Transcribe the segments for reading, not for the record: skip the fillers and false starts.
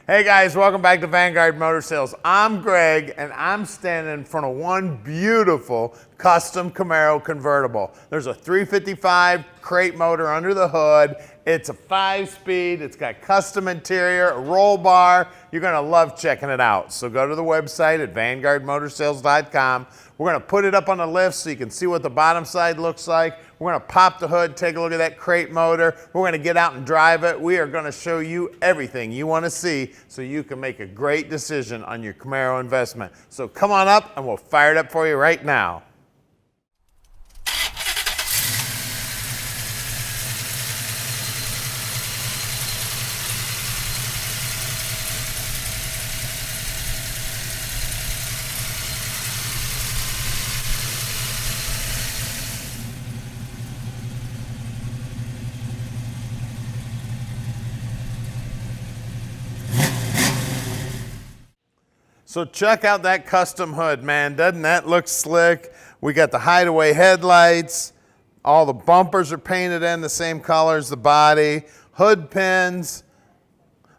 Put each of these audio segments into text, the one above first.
Hey guys, welcome back to Vanguard Motor Sales. I'm Greg and I'm standing in front of one beautiful custom Camaro convertible. There's a 355 crate motor under the hood. It's a 5-speed, it's got custom interior, a roll bar. You're gonna love checking it out. So go to the website at vanguardmotorsales.com. We're gonna put it up on the lift so you can see what the bottom side looks like. We're gonna pop the hood, take a look at that crate motor. We're gonna get out and drive it. We are gonna show you everything you wanna see so you can make a great decision on your Camaro investment. So come on up and we'll fire it up for you right now. So check out that custom hood, man. Doesn't that look slick? We got the hideaway headlights. All the bumpers are painted in the same color as the body. Hood pins.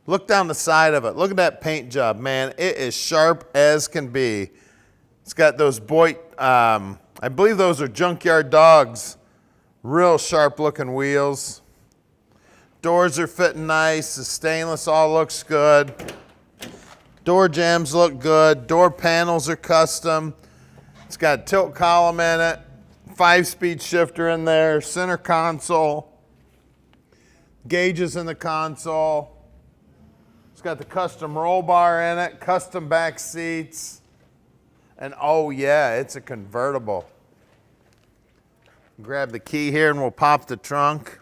Look down the side of it. Look at that paint job, man. It is sharp as can be. It's got those I believe those are Junkyard Dogs. Real sharp looking wheels. Doors are fitting nice. The stainless all looks good. Door jambs look good. Door panels are custom. It's got a tilt column in it. 5-speed shifter in there. Center console. Gauges in the console. It's got the custom roll bar in it. Custom back seats. And oh yeah, it's a convertible. Grab the key here and we'll pop the trunk.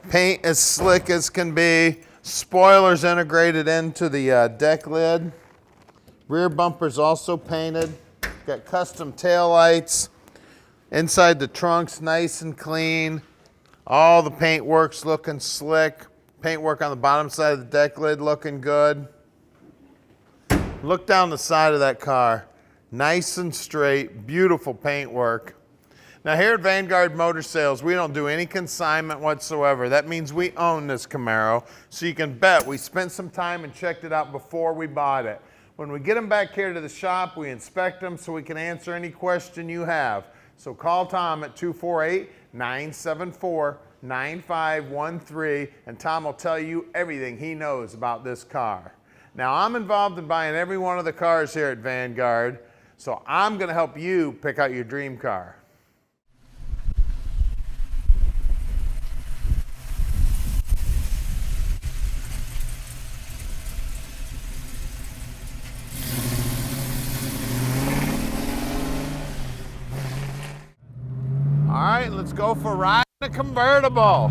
Paint as slick as can be. Spoilers integrated into the deck lid. Rear bumper's also painted. Got custom tail lights. Inside the trunk's nice and clean. All the paintwork's looking slick. Paintwork on the bottom side of the deck lid looking good. Look down the side of that car. Nice and straight, beautiful paintwork. Now here at Vanguard Motor Sales, we don't do any consignment whatsoever. That means we own this Camaro, so you can bet we spent some time and checked it out before we bought it. When we get them back here to the shop, we inspect them so we can answer any question you have. So call Tom at 248-974-9513, and Tom will tell you everything he knows about this car. Now I'm involved in buying every one of the cars here at Vanguard, so I'm gonna help you pick out your dream car. All right, let's go for a ride in a convertible.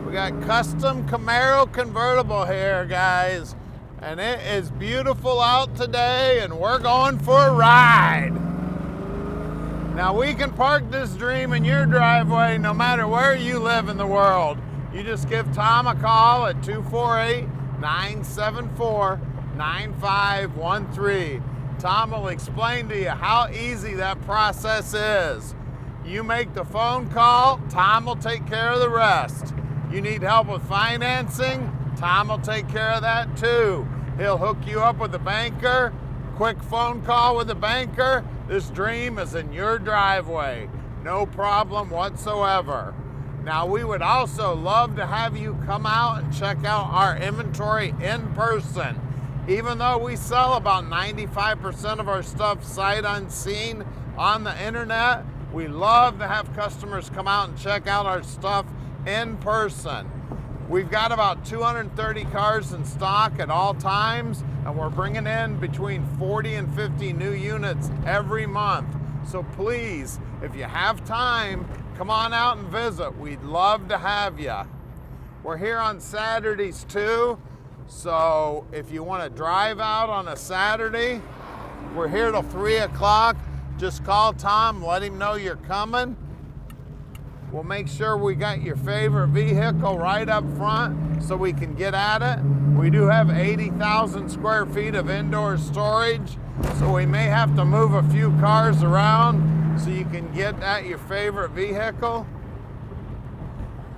We got custom Camaro convertible here, guys. And it is beautiful out today, and we're going for a ride. Now we can park this dream in your driveway no matter where you live in the world. You just give Tom a call at 248-974-9513. Tom will explain to you how easy that process is. You make the phone call, Tom will take care of the rest. You need help with financing, Tom will take care of that too. He'll hook you up with a banker, quick phone call with a banker. This dream is in your driveway. No problem whatsoever. Now we would also love to have you come out and check out our inventory in person. Even though we sell about 95% of our stuff sight unseen on the internet, we love to have customers come out and check out our stuff in person. We've got about 230 cars in stock at all times, and we're bringing in between 40 and 50 new units every month. So please, if you have time, come on out and visit. We'd love to have you. We're here on Saturdays too, so if you want to drive out on a Saturday, we're here till 3 o'clock. Just call Tom, let him know you're coming. We'll make sure we got your favorite vehicle right up front so we can get at it. We do have 80,000 square feet of indoor storage, so we may have to move a few cars around so you can get at your favorite vehicle.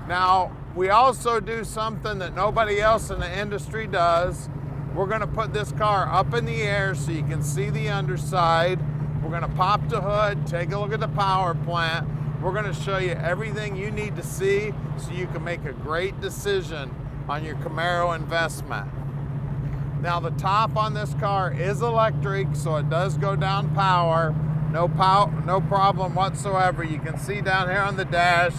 Now, We also do something that nobody else in the industry does. We're gonna put this car up in the air so you can see the underside. We're gonna pop the hood, take a look at the power plant. We're gonna show you everything you need to see so you can make a great decision on your Camaro investment. Now the top on this car is electric, so it does go down power. No problem whatsoever. You can see down here on the dash,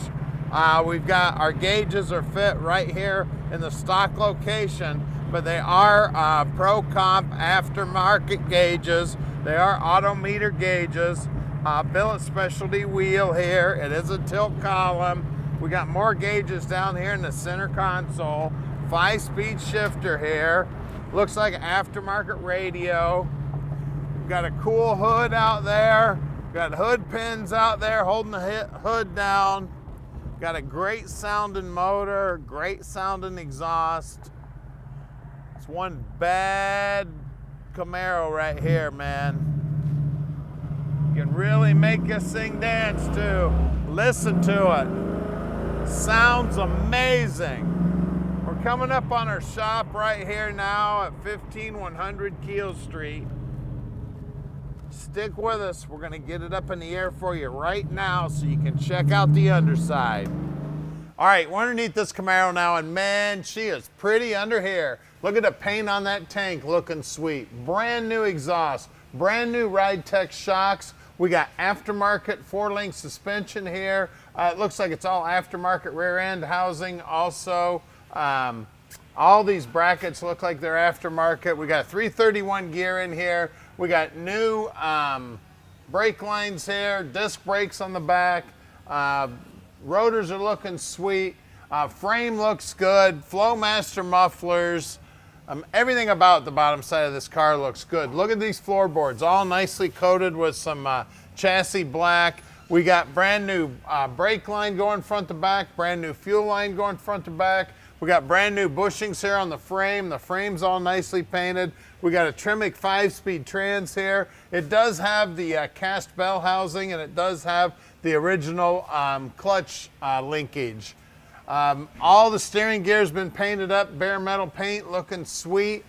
we've got our gauges are fit right here in the stock location, but they are Pro Comp aftermarket gauges. They are auto meter gauges. Billet specialty wheel here. It is a tilt column. We got more gauges down here in the center console. 5-speed shifter here. Looks like an aftermarket radio. We've got a cool hood out there. Got hood pins out there holding the hood down. Got a great sounding motor, great sounding exhaust. It's one bad Camaro right here, man. You can really make this thing dance too. Listen to it. Sounds amazing. We're coming up on our shop right here now at 15100 Keel Street. Stick with us. We're gonna get it up in the air for you right now so you can check out the underside. All right, we're underneath this Camaro now, and man, she is pretty under here. Look at the paint on that tank, looking sweet. Brand new exhaust, brand new Ride Tech shocks. We got aftermarket 4-link suspension here. It looks like it's all aftermarket rear end housing also. All these brackets look like they're aftermarket. We got 331 gear in here. We got new brake lines here, disc brakes on the back. Rotors are looking sweet. Frame looks good. Flowmaster mufflers. Everything about the bottom side of this car looks good. Look at these floorboards, all nicely coated with some chassis black. We got brand new brake line going front to back, brand new fuel line going front to back. We got brand new bushings here on the frame. The frame's all nicely painted. We got a Tremec 5-speed trans here. It does have the cast bell housing, and it does have the original clutch linkage. All the steering gear's been painted up, bare metal paint, looking sweet.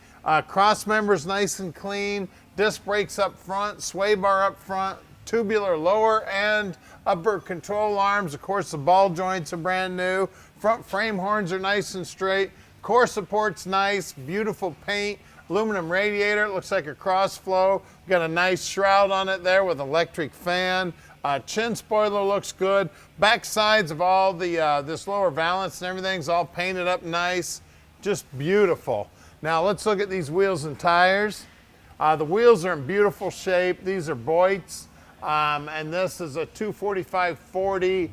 Cross members nice and clean. Disc brakes up front, sway bar up front, tubular lower and upper control arms. Of course, the ball joints are brand new. Front frame horns are nice and straight. Core support's nice, beautiful paint. Aluminum radiator, it looks like a cross flow. Got a nice shroud on it there with electric fan. Chin spoiler looks good. Back sides of all the this lower valance and everything's all painted up nice. Just beautiful. Now let's look at these wheels and tires. The wheels are in beautiful shape. These are Boyts, and this is a 245/40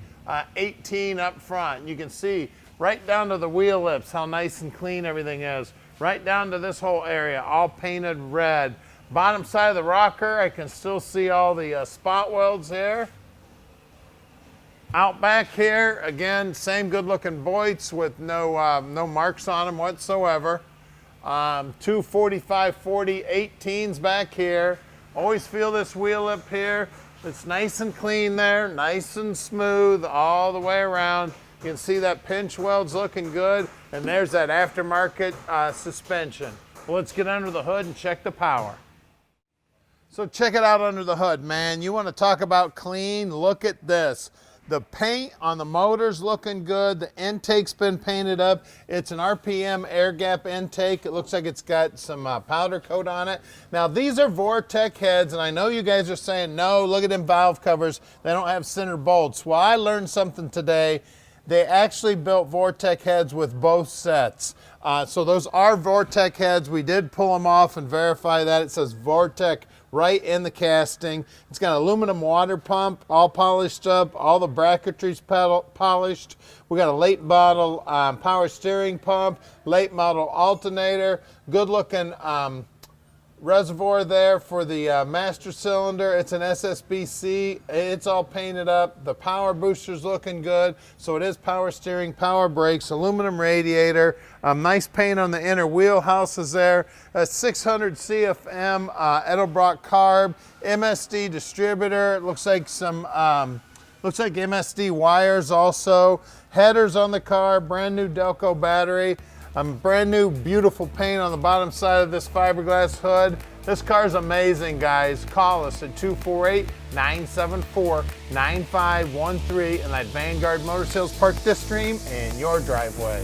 18 up front. You can see right down to the wheel lips how nice and clean everything is. Right down to this whole area, all painted red. Bottom side of the rocker, I can still see all the spot welds here. Out back here, again, same good looking Boyts with no marks on them whatsoever. 245/40 18s back here. Always feel this wheel lip here. It's nice and clean there, nice and smooth all the way around. You can see that pinch weld's looking good, and there's that aftermarket suspension. Well, let's get under the hood and check the power. So check it out under the hood, man. You want to talk about clean? Look at this. The paint on the motor's looking good. The intake's been painted up. It's an RPM air gap intake. It looks like it's got some powder coat on it. Now these are Vortec heads, and I know you guys are saying, no, look at them valve covers. They don't have center bolts. Well, I learned something today. They actually built Vortec heads with both sets. So those are Vortec heads. We did pull them off and verify that. It says Vortec right in the casting. It's got an aluminum water pump, all polished up, all the bracketry's polished. We got a late model power steering pump, late model alternator, good looking reservoir there for the master cylinder. It's an SSBC. It's all painted up. The power booster's looking good. So it is power steering, power brakes, aluminum radiator, nice paint on the inner wheelhouses there. A 600 CFM Edelbrock carb, MSD distributor. It looks like some Looks like MSD wires also. Headers on the car, brand new Delco battery. Brand new beautiful paint on the bottom side of this fiberglass hood. This car's amazing, guys. Call us at 248-974-9513 and let Vanguard Motor Sales park this dream in your driveway.